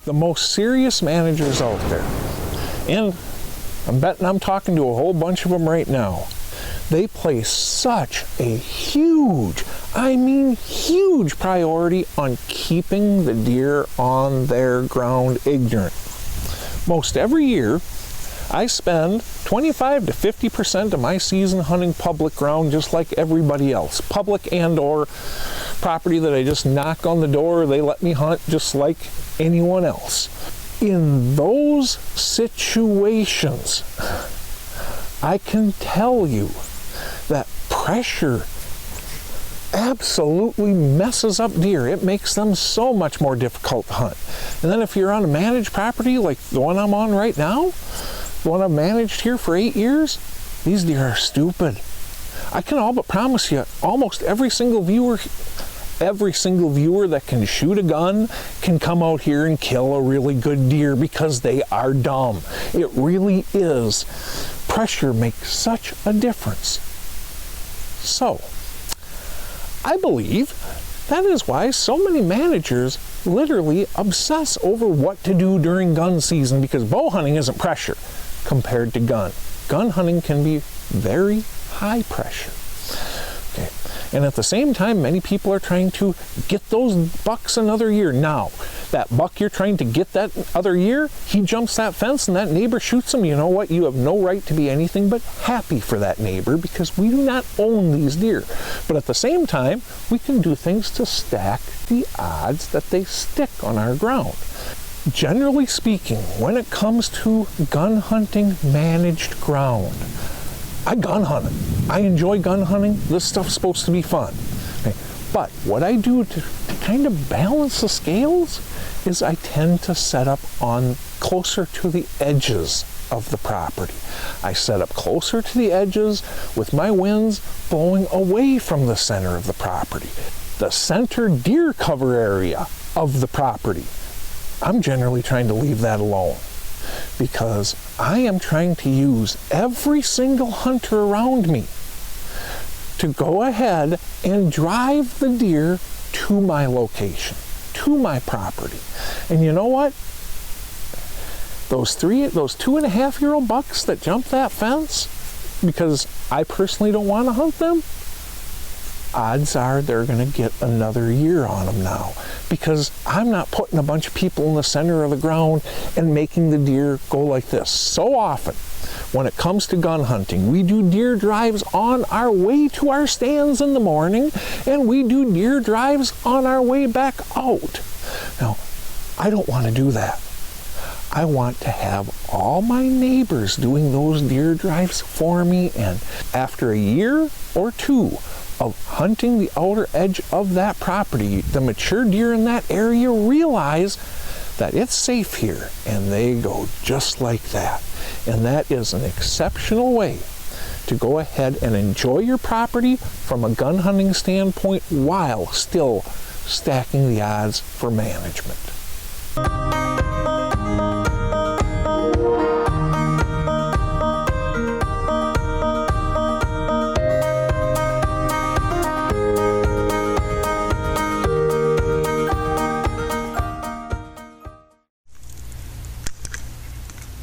the most serious managers out there, and I'm betting I'm talking to a whole bunch of them right now, they place such a huge, I mean huge priority on keeping the deer on their ground ignorant. Most every year, I spend 25 to 50% of my season hunting public ground just like everybody else. Public and or property that I just knock on the door, they let me hunt just like anyone else. In those situations, I can tell you that pressure absolutely messes up deer. It makes them so much more difficult to hunt. And then if you're on a managed property like the one I'm on right now, the one I've managed here for 8 years, these deer are stupid. I can all but promise you, almost every single viewer that can shoot a gun can come out here and kill a really good deer because they are dumb. It really is. Pressure makes such a difference. So, I believe that is why so many managers literally obsess over what to do during gun season, because bow hunting isn't pressure compared to gun. Gun hunting can be very high pressure. Okay. And at the same time, many people are trying to get those bucks another year. Now, that buck you're trying to get that other year, he jumps that fence and that neighbor shoots him. You know what? You have no right to be anything but happy for that neighbor, because we do not own these deer. But at the same time, we can do things to stack the odds that they stick on our ground. Generally speaking, when it comes to gun hunting managed ground, I gun hunt it. I enjoy gun hunting. This stuff's supposed to be fun. Okay. But what I do to kind of balance the scales is I tend to set up on closer to the edges of the property. I set up closer to the edges with my winds blowing away from the center of the property. The center deer cover area of the property, I'm generally trying to leave that alone, because I am trying to use every single hunter around me to go ahead and drive the deer to my location, to my property. And you know what? Those 2.5-year-old bucks that jump that fence, because I personally don't want to hunt them, odds are they're going to get another year on them now, because I'm not putting a bunch of people in the center of the ground and making the deer go like this. So often, when it comes to gun hunting, we do deer drives on our way to our stands in the morning, and we do deer drives on our way back out. Now, I don't want to do that. I want to have all my neighbors doing those deer drives for me, and after a year or two of hunting the outer edge of that property, the mature deer in that area realize that it's safe here, and they go just like that. And that is an exceptional way to go ahead and enjoy your property from a gun hunting standpoint while still stacking the odds for management.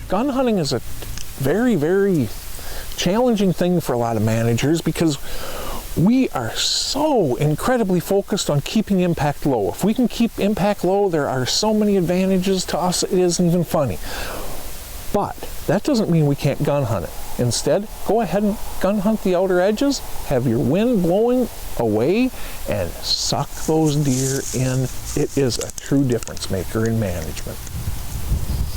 Gun hunting is a very, very challenging thing for a lot of managers, because we are so incredibly focused on keeping impact low. If we can keep impact low, there are so many advantages to us, it isn't even funny. But that doesn't mean we can't gun hunt it. Instead, go ahead and gun hunt the outer edges, have your wind blowing away, and suck those deer in. It is a true difference maker in management.